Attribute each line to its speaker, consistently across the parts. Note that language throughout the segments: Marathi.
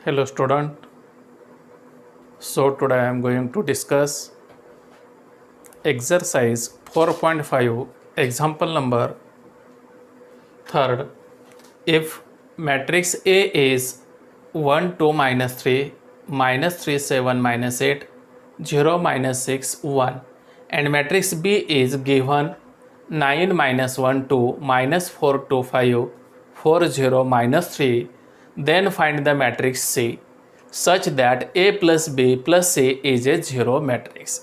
Speaker 1: Hello student. So today I am going to discuss exercise 4.5 example number third. If matrix A is 1 2 minus 3 minus 3 7 minus 8 0 minus 6 1 and matrix B is given 9 minus 1 2 minus 4 2 5 4 0 minus 3, then find the matrix C such that A plus B plus C is a zero matrix.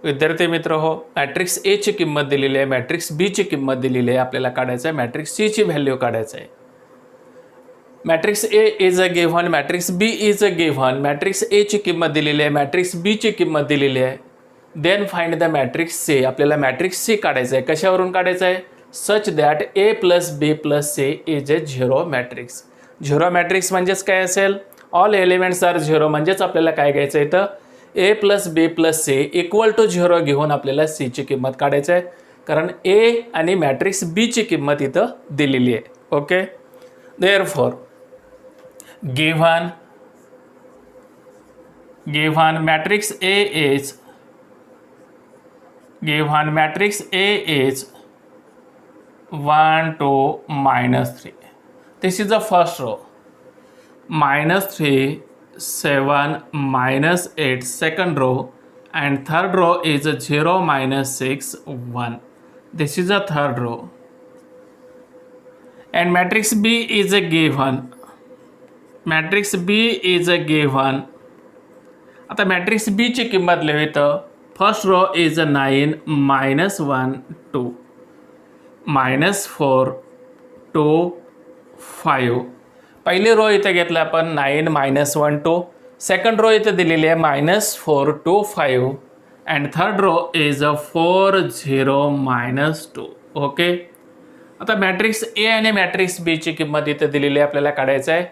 Speaker 1: विद्यार्थी मित्र हो, मॅट्रिक्स ए ची किंमत दिलेली आहे, मॅट्रिक्स बी ची किंमत दिलेली आहे, आपल्याला काढायचं आहे मॅट्रिक्स सी ची व्हॅल्यू काढायचं आहे. Matrix A is a given, matrix B is a given, matrix A ची किंमत दिलेली आहे, मॅट्रिक्स बी ची किंमत दिलेली आहे. Then find the matrix C, आपल्याला मॅट्रिक्स सी काढायचं आहे. कशावरून काढायचं आहे? Such that A plus B plus C is a zero matrix. Zero matrix म्हणजेच काय असेल? All elements are zero. म्हणजेच आपल्याला काय घ्यायचं आहे? इथं A plus B plus C equal to zero घेऊन आपल्याला सी ची किंमत काढायची आहे, कारण ए आणि मॅट्रिक्स बी ची किंमत इथं दिलेली आहे. Okay, therefore given matrix A is 1 2 minus 3. This is the first row. minus 3 7 minus 8 second row, and third row is 0 minus 6 1. This is the third row, and matrix B is a given. Matrix B is a given. आता मॅट्रिक्स बी ची किंमत लिहू. तर first row is 9 minus 1 2 minus 4 2 5. पहिली रो इथे घेतला आपण 9 minus 1 2. सेकंड रो इथे दिलेली आहे -4 2 5, and third row is 4 0 -2. Okay, आता मॅट्रिक्स ए आणि मॅट्रिक्स बी ची किंमत इथे दिलेली आहे, आपल्याला काढायचं आहे.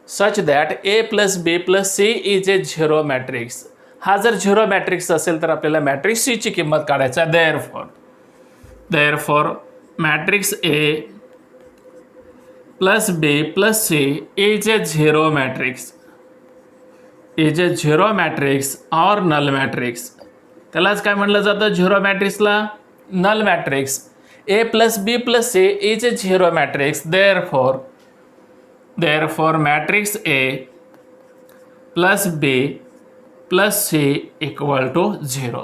Speaker 1: Such that A plus B plus C is a zero matrix. हा जर झिरो मॅट्रिक्स असेल तर आपल्याला मॅट्रिक्स सी ची किंमत काढायचं आहे. Therefore matrix A plus B plus C is a zero matrix. Is a zero matrix or null matrix. त्यालाच काय म्हटलं जातं? झिरो मॅट्रिक्सला null matrix. A plus B plus C is a zero matrix. Therefore matrix A plus B plus C equal to 0.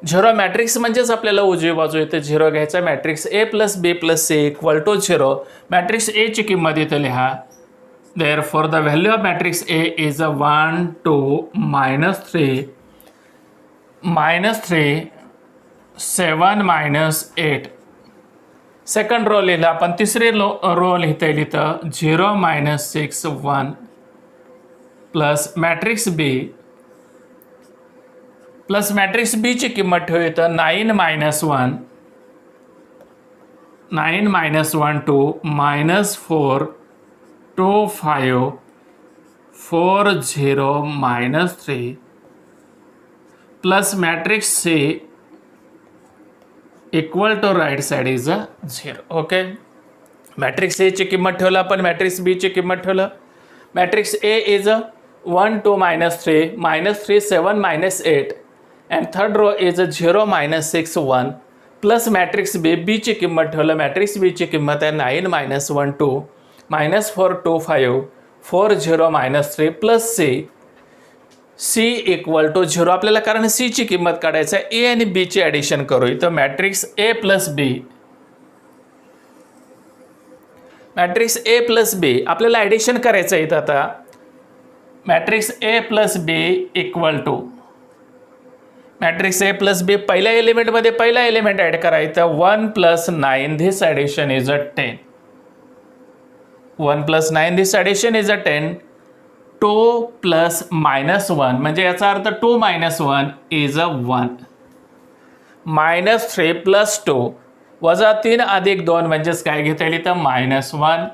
Speaker 1: Zero matrix म्हणजेच आपल्याला उजवी बाजू इथे झिरो घ्यायचा. Matrix A plus B plus C equal to 0. Matrix A ची किंमत इथे लिहा. Therefore the value of matrix A is 1 2 minus 3 7 minus 8. Second row लिहिला आपण. तिसरी रो लिहिता येईल इथं 0 -6 1 प्लस मॅट्रिक्स बी प्लस मॅट्रिक्स बी ची किंमत ठेवू इथं 9 -1 2 -4 2 5 4 0 -3 plus matrix C equal to right side is 0. Okay, matrix A ची किंमत ठेवलं आपण, मॅट्रिक्स बी ची किंमत ठेवलं. Matrix A is 1 2 -3 -3 7 -8, and third row is 0 -6 1 plus matrix B B ची किंमत ठेवलं. मॅट्रिक्स बी ची किंमत आहे 9 -1 2 -4 2 5 4 0 -3 प्लस सी इक्वल टू 0. आपल्याला कारण सी ची किंमत काढायचं आहे. ए आणि बी ची ॲडिशन करू. इथं matrix A plus B, matrix A plus B आपल्याला ॲडिशन करायचं आहे. इथं आता matrix A plus B equal to matrix A plus B पहिल्या एलिमेंटमध्ये पहिला एलिमेंट ॲड करायचं. 1 + 9 this addition is 10. 1 + 9 this addition is 10. 2 + -1 म्हणजे याचा अर्थ 2 - 1 इज 1. -3 + 2 वजा 3 + 2 म्हणजेच काय घेता येईल तर -1.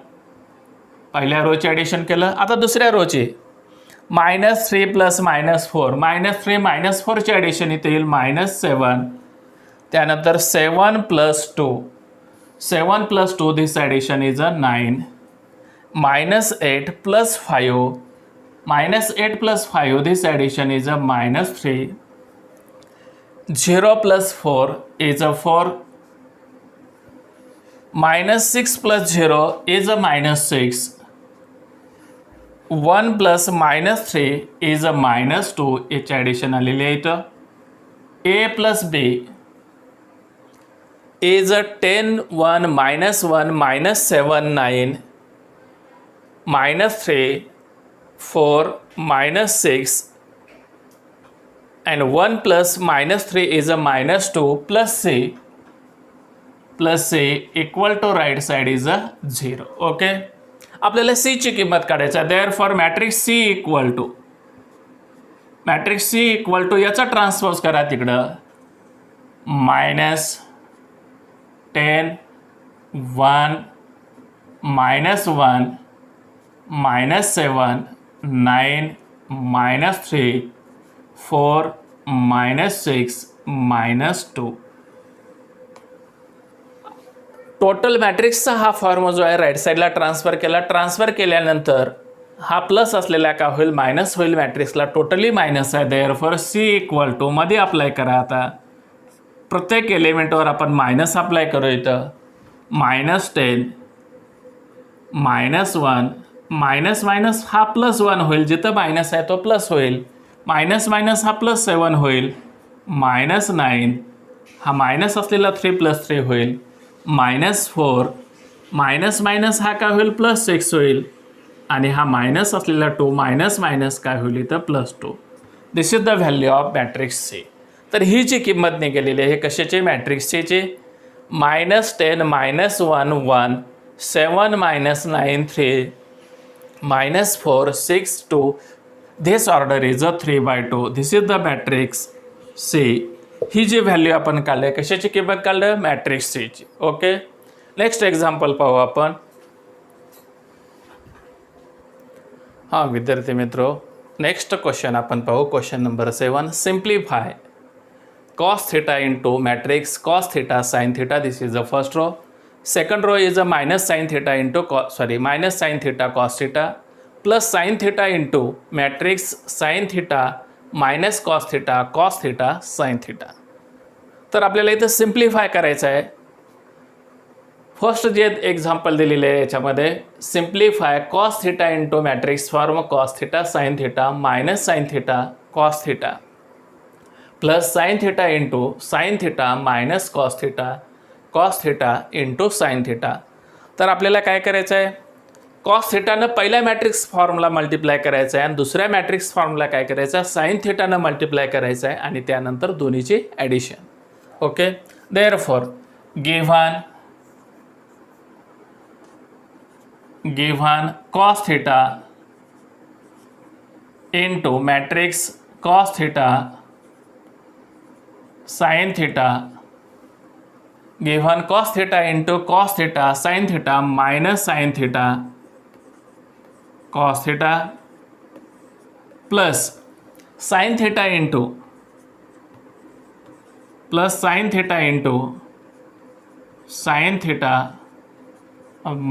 Speaker 1: पहिल्या रोची ॲडिशन केलं. आता दुसऱ्या रोची -3 + -4 -3 -4 ची ॲडिशन इथे येईल -7. त्यानंतर 7 + 2 7 + 2 this addition is 9. -8 + 5 -8 plus 5, this addition is a -3. 0 plus 4 is a 4. -6 plus 0 is a -6. 1 plus -3 is a -2. याची ॲडिशन आलेली आहे इथं. A plus B is a 10, 1, -1, -7, 9, -3, 4, -6, and 1 plus -3 is a -2 plus C equal to right side is a 0. Okay, आपल्याला C ची किंमत काढायची आहे. Therefore matrix C equal to याचा ट्रान्सपोज करा तिकडं. -10, 1, -1, -7, 9, -3, 4, -6, -2. टोटल मॅट्रिक्सचा हा फॉर्म जो आहे राईट साईडला ट्रान्सफर केला. ट्रान्सफर केल्यानंतर हा प्लस असलेला का होईल, मायनस होईल. मॅट्रिक्सला टोटली मायनस आहे. देअरफॉर C इक्वल टू मध्ये अप्लाय करा. आता प्रत्येक एलिमेंटवर आपण मायनस अप्लाय करू. इथं -10, -1, मायनस हा +1 होईल. जिथं मायनस आहे तो प्लस होईल. मायनस हा +7 होईल. -9 हा मायनस असलेला 3 + 3 होईल. -4 मायनस हा काय होईल, +6 होईल. आणि हा मायनस असलेला 2 मायनस काय होईल इथं +2. This is the value of matrix C. तर ही जी किंमत निघालेली आहे कशाची, मॅट्रिक्स Cची. -10, -1, 1, 7, -9, 3, -4, 6, 2. This order is a 3/2. This is the matrix C. ही जी व्हॅल्यू आपण काढली आहे कशाची किंमत काढलं, मॅट्रिक्स C ची. ओके, नेक्स्ट एक्झाम्पल पाहू आपण. हां विद्यार्थी मित्रो, नेक्स्ट क्वेश्चन आपण पाहू. Question number 7. Simplify cos theta into matrix cos theta sin theta. This is the first row. Second row is a minus sin theta cos theta plus sin theta into matrix sin theta minus cos theta sin theta. तर आपल्याला इथं सिम्प्लिफाय करायचं आहे. फर्स्ट जे एक्झाम्पल दिलेले आहे याच्यामध्ये simplify cos theta into matrix form cos theta sin theta minus sin theta cos theta plus sin theta into sin theta minus cos theta into sin theta. तर आपल्याला काय करायचं आहे, cos theta न पहिल्या मॅट्रिक्स फॉर्मला मल्टिप्लाय करायचं आहे आणि दुसऱ्या मॅट्रिक्स फॉर्मला काय करायचं आहे, sin theta न मल्टिप्लाय करायचं आहे आणि त्यानंतर दोन्हीची addition. Okay, therefore given cos theta into matrix cos theta sin theta given cos theta into cos theta sin theta minus sin theta cos theta plus sin theta into sin theta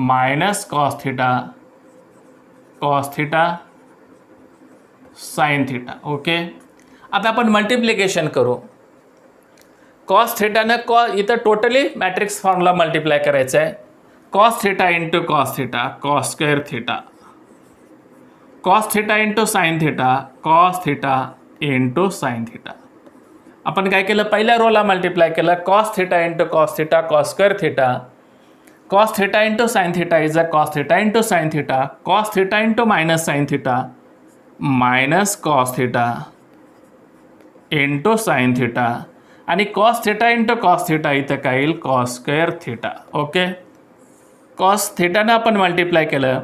Speaker 1: minus cos theta sin theta. Okay, आता आपण मल्टिप्लिकेशन करू. cos theta न इथं टोटली मॅट्रिक्स फॉर्मला मल्टिप्लाय करायचं आहे. cos theta into cos theta cos square theta, cos theta into sin theta cos theta into sin theta. आपण काय केलं, पहिल्या रोला मल्टिप्लाय केलं. cos theta into cos theta cos square theta, cos theta into sin theta is a cos theta into sin theta, cos theta into minus sin theta minus cos theta into sin theta आणि cos theta into cos theta इथं काय येईल, cos square theta. Okay, cos theta ने आपण मल्टिप्लाय केलं.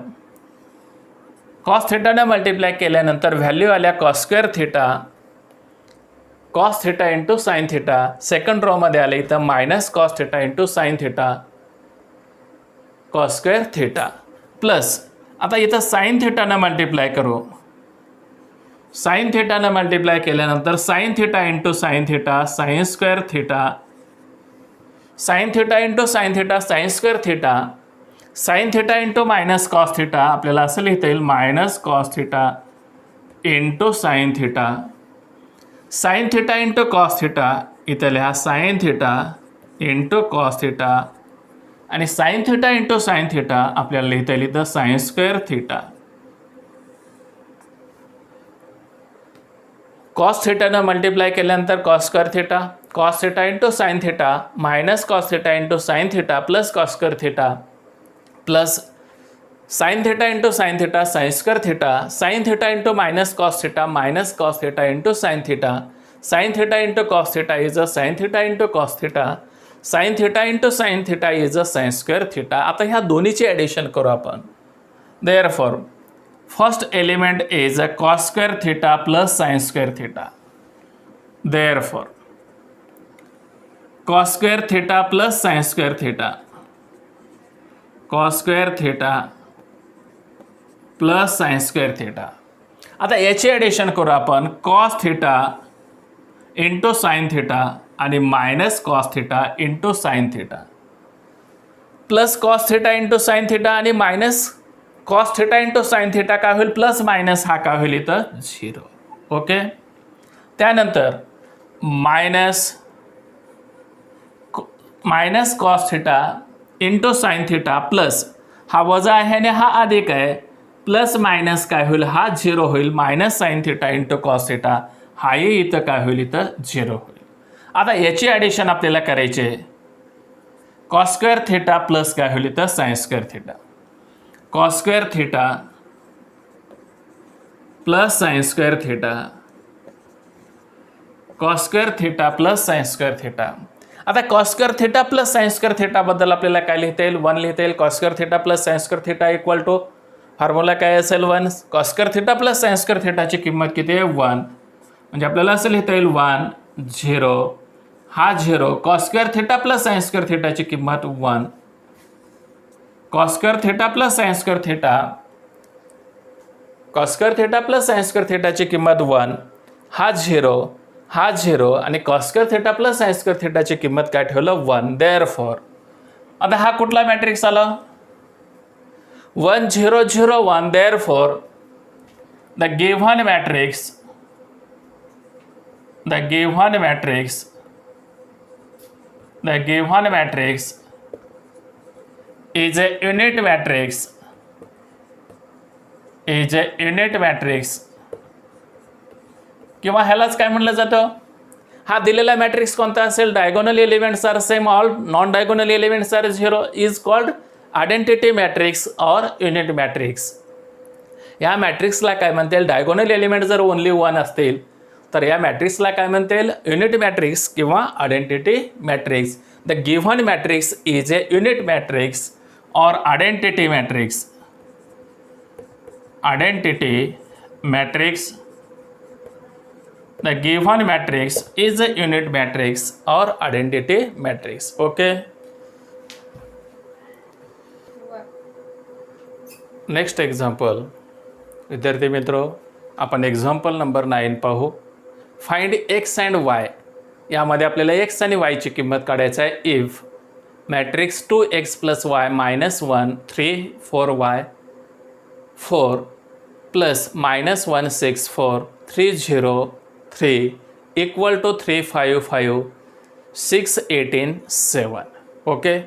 Speaker 1: cos theta ने मल्टिप्लाय केल्यानंतर व्हॅल्यू आल्या cos square theta, cos theta into sin theta. Second row मध्ये आले इथं minus cos theta into sin theta cos square theta plus आता इथं sin theta ने मल्टिप्लाय करू. sin theta ने मल्टिप्लाय केल्यानंतर sin theta into sin theta sin square theta, sin theta into sin theta sin square theta, sin theta into minus cos theta आपल्याला असं लिहिता येईल minus cos theta into sine theta, sine theta into cos theta, इथं लिहा sine theta into cos theta, आणि sine theta into sine theta आपल्याला लिहिता येईल इथं साइन स्क्वेअर थिटा. कॉस थिटानं मल्टिप्लाय केल्यानंतर cos square theta, cos theta into sine theta minus cos theta into sine theta plus cos square theta plus sine theta into sine theta sine square theta, sine theta into minus cos theta into sine theta into cos theta is a sign theta into cos theta, sine theta into sine theta is a sign square theta. आता ह्या दोन्हीची ॲडिशन करू आपण. Therefore first element is a cos square theta plus sine square theta. Therefore cos square theta plus sine square theta, cos square theta plus sine square theta. आता याची ॲडिशन करू आपण. Cos theta into sine theta आणि minus cos theta into sine theta plus cos theta into sine theta आणि minus cos theta into sine theta काय होईल, प्लस मायनस हा काय होईल इथं 0. ओके. त्यानंतर minus cos theta into sine theta plus हा वजा आहे आणि हा अधिक आहे, प्लस मायनस काय होईल हा 0 होईल, minus sign theta into cos theta हाही इथं काय होईल इथं 0 होईल. आता याची ॲडिशन आपल्याला करायची आहे. कॉस स्क्वेअर थिटा प्लस काय होईल इथं sine square theta, cos square theta plus sine square theta, cos square theta plus sine square theta. आता cos square theta plus sine square theta बद्दल आपल्याला काय लिहिता येईल, 1 लिहिता येईल. Cos square theta plus sine square theta equal to formula काय असेल 1. Cos square theta plus sine square थिटाची किंमत किती आहे 1, म्हणजे आपल्याला असं लिहिता येईल 1 0 हा 0, cos square theta plus sine square थिटाची किंमत 1, cos square theta plus sine square theta, cos square theta plus sine square थिटाची किंमत 1 हा 0 आणि cos square theta plus sine square थिटाची किंमत काय ठेवलं 1. देअरफॉर आता हा कुठला मॅट्रिक्स आला 1 0 0 1. Therefore the given matrix is a unit matrix किंवा ह्यालाच काय म्हणलं जातं, हा दिलेला मॅट्रिक्स कोणता असेल, diagonal elements are same, all non diagonal elements are 0, is called identity matrix or unit matrix. या मॅट्रिक्सला काय म्हणता येईल, डायगोनल एलिमेंट जर ओनली 1 असतील तर या मॅट्रिक्सला काय म्हणता येईल, युनिट मॅट्रिक्स किंवा identity matrix. The given matrix is A unit matrix or identity matrix. The given matrix is a unit matrix or identity matrix. Okay. Next example विद्यार्थी मित्रो, आपण एक्झाम्पल नंबर 9 पाहू. Find x and Y. यामध्ये आपल्याला एक्स आणि वायची किंमत काढायची आहे. If matrix 2x + y - 1 3 4y 4 + -1 6 4 3 0 3 = 3 5 5 6 18 7. Okay.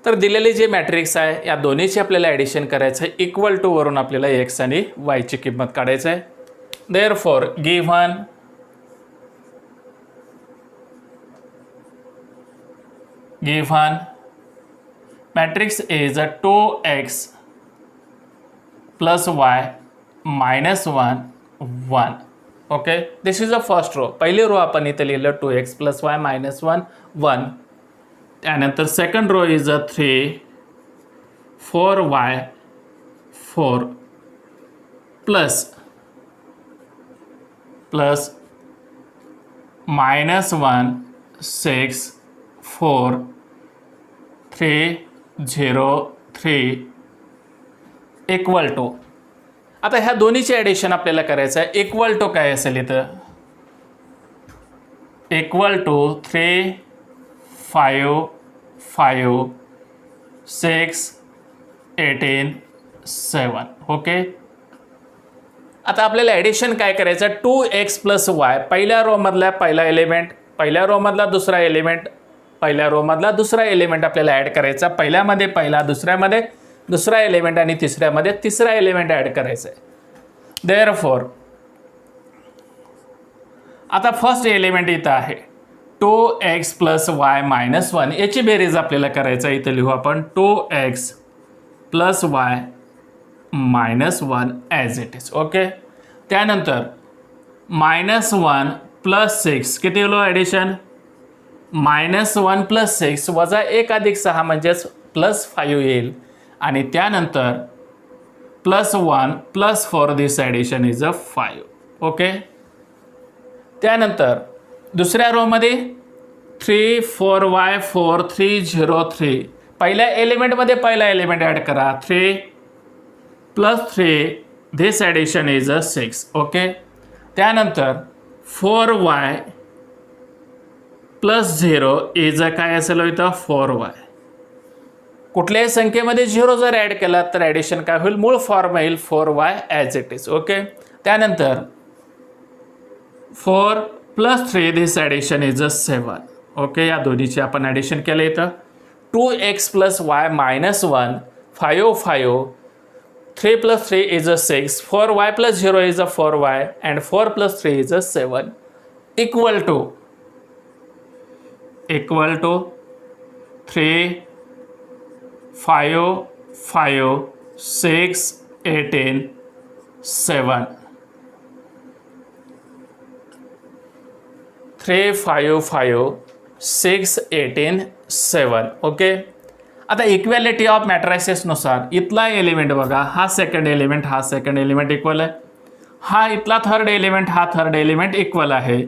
Speaker 1: तर दिलेली जे मॅट्रिक्स आहे या दोन्हीची आपल्याला ॲडिशन करायचं आहे. इक्वल टू वरून आपल्याला एक्स आणि वायची किंमत काढायचं आहे. Therefore given matrix is a 2x plus y minus 1 1. Okay, this is the first row. पहिली रो आपण इथे लिहिलं 2x plus y minus 1 1. त्यानंतर second row is a 3 4y 4 plus -1 6 4 3 0 3 equal to. आता ह्या दोन्हीचे ॲडिशन आपल्याला करायचं आहे. इक्वल टू काय असेल इथं, इक्वल टू 3 5 5 6 18 7. ओके. आता आपल्याला ॲडिशन काय करायचं, 2x प्लस वाय, पहिल्या रोमधला पहिला एलिमेंट, पहिल्या रोमधला दुसरा एलिमेंट, पहिल्या रोमधला दुसरा एलिमेंट आपल्याला ॲड करायचा, पहिल्यामध्ये पहिला, दुसऱ्यामध्ये दुसरा एलिमेंट आणि तिसऱ्यामध्ये तिसरा एलिमेंट ॲड करायचा आहे. देअरफॉर आता फर्स्ट एलिमेंट इथं आहे 2x प्लस वाय मायनस 1, याची बेरीज आपल्याला करायचं आहे. इथं लिहू आपण 2x plus y minus 1 as it is. Okay. त्यानंतर -1 प्लस 6, किती येलो ॲडिशन, -1 प्लस 6 वजा 1 अधिक 6 म्हणजेच +5 येईल. आणि त्यानंतर +1 plus 4, this addition is a 5. Okay. त्यानंतर दुसऱ्या रोमध्ये 3 4y 4 3 0 3, पहिल्या एलिमेंटमध्ये पहिला एलिमेंट ॲड करा, 3 plus 3, this addition is a 6. Okay. त्यानंतर 4y प्लस 0 इज अ काय असेल इथं 4y. कुठल्याही संख्येमध्ये 0 जर ॲड केला तर ॲडिशन काय होईल, मूळ फॉर्म येईल 4y as it is. Okay. त्यानंतर 4 plus 3, this addition is a 7. Okay. या दोन्हीचे आपण ॲडिशन केलं इथं 2x plus y minus 1, 5 5, 3 plus 3 is a 6, 4y plus 0 is a 4y and 4 plus 3 is a 7 equal to 3 5 5 6 18 7. 3 5 5 6 18 7. Okay. आता इक्वॅलिटी ऑफ मॅट्रायसेसनुसार इथला एलिमेंट बघा, हा सेकंड एलिमेंट, हा सेकंड एलिमेंट इक्वल आहे, हा इथला थर्ड एलिमेंट, हा थर्ड एलिमेंट इक्वल आहे,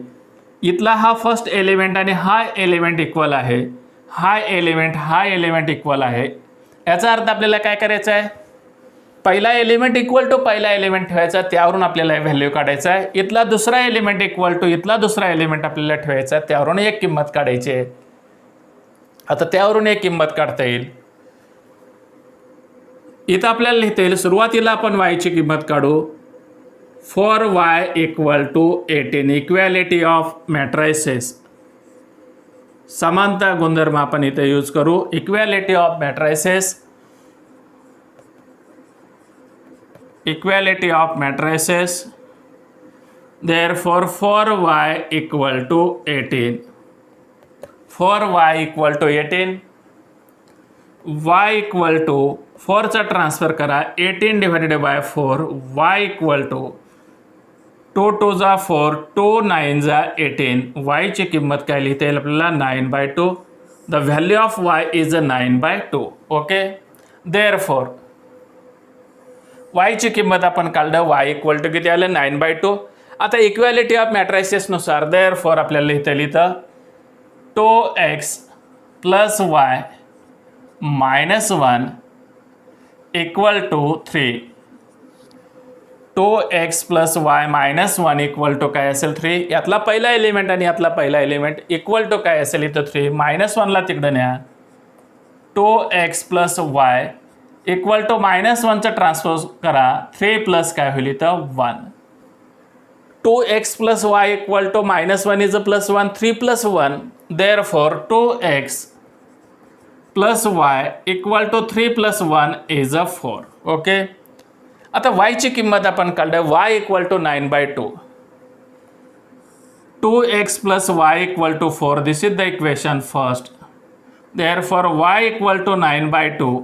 Speaker 1: इथला हा फर्स्ट एलिमेंट आणि हा एलिमेंट इक्वल आहे, हा एलिमेंट इक्वल आहे. याचा अर्थ आपल्याला काय करायचं आहे, पहिला एलिमेंट इक्वल टू पहिला एलिमेंट ठेवायचा, त्यावरून आपल्याला व्हॅल्यू काढायचा आहे. इथला दुसरा एलिमेंट इक्वल टू इथला दुसरा एलिमेंट आपल्याला ठेवायचा आहे, त्यावरून एक किंमत काढायची आहे. आता त्यावरून एक किंमत काढता येईल. इथं आपल्याला लिहिता येईल, सुरुवातीला आपण y ची किंमत काढू, 4y equal to 18. Equality of matrices, समानता गुणधर्म आपण इथे यूज करू. Equality of matrices, equality of matrices, therefore 4y equal to 18, 4y equal to 18, y equal to 4 चा ट्रान्सफर करा, 18 divided by 4, y equal to 2 2 जा 4, 2 9 जा 18, y ची किंमत काय लिहिता येईल आपल्याला 9/2. The value of y is 9/2. Okay. Therefore y ची किंमत आपण काढलं, y इक्वल टू किती आलं 9/2. आता इक्वॅलिटी ऑफ मॅट्रायसेसनुसार देअरफॉर आपल्याला लिहिता लिहितं 2x plus y minus 1 equal to 3. 2x plus y minus 1 equal to काय असेल 3. यातला पहिला एलिमेंट आणि यातला पहिला एलिमेंट इक्वल टू काय असेल इथं 3. -1ला तिकडं न्या, 2x plus y equal to -1चा ट्रान्सपोज करा, 3 प्लस काय होईल इथं 1. 2x plus y equal to -1 is a +1, 3 plus 1, therefore 2x plus y equal to 3 plus 1 is a 4. Okay. आता y ची किंमत आपण काढलं, y equal to 9/2. 2x plus y equal to 4, this is the equation first. Therefore y equal to 9/2.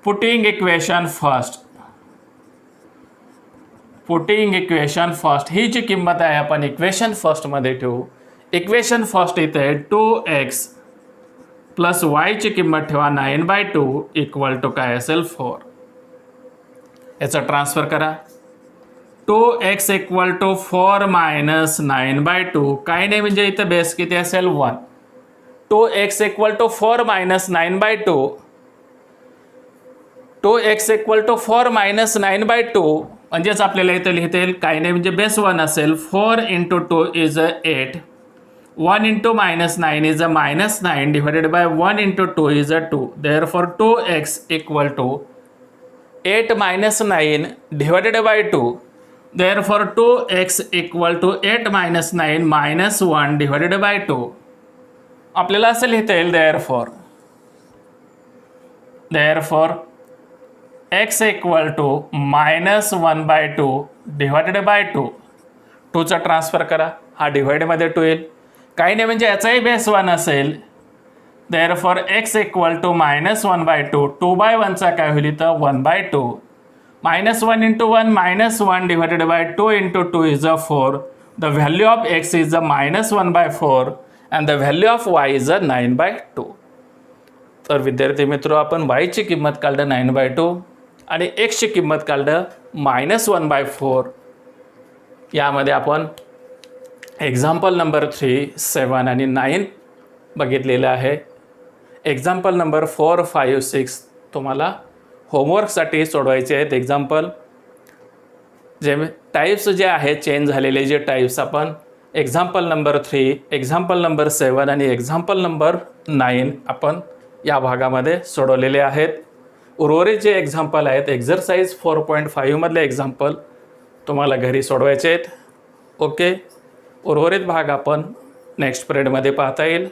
Speaker 1: Putting equation first, ही जी किंमत आहे आपण इक्वेशन फर्स्टमध्ये ठेवू. इक्वेशन फर्स्ट इथे 2x प्लस वाय ची किंमत ठेवा 9/2 इक्वल टू काय असेल 4. याचा ट्रान्सफर करा, 2x इक्वल टू 4 मायनस 9/2, काय नाही म्हणजे इथं बेस किती असेल 1. 2x equal to 4 minus 9/2, 2x equal to 4 minus 9/2 म्हणजेच आपल्याला इथं लिहिता येईल काय नाही म्हणजे बेस 1 असेल. 4 × 2 is 8, 1 × -9 is -9 divided by 1 × 2 is 2. Therefore 2x equal to 8 - 9 divided by 2 Therefore 2x equal to 8 minus 9 minus 1 divided by 2. आपल्याला असं लिहिता येईल therefore x equal to minus 1 by 2 divided by 2. 2चा transfer करा, हा डिवाइडमध्ये 2 येईल. काही नाही म्हणजे याचाही बेस 1 असेल. therefore x equal to minus 1 by 2. 2 by 1चा काय होईल तर 1 by 2. minus 1 into 1 minus 1 divided by 2 into 2 is a 4. The value of x is a minus 1 by 4 and the value of y is a 9 by 2. तर विद्यार्थी मित्र आपण y ची किंमत काढलं 9 by 2 आणि x ची किंमत काढलं -1 by 4. यामध्ये आपण एक्झाम्पल नंबर 3, 7 आणि 9 बघितलेलं आहे. एक्झाम्पल नंबर 4, 5, 6 तुम्हाला होमवर्कसाठी सोडवायचे आहेत. एक्झाम्पल जे टाईप्स जे आहेत चेंज झालेले जे टाईप्स आपण एक्झाम्पल नंबर 3, एक्झाम्पल नंबर 7 आणि एक्झाम्पल नंबर 9 आपण या भागामध्ये सोडवलेले आहेत. उर्वरित जे एक्झाम्पल आहेत एक्झरसाइज 4.5 मधले एक्झाम्पल तुम्हाला घरी सोडवायचे आहेत. ओके, उर्वरित भाग आपण नेक्स्ट पिरियडमध्ये पाहता येईल.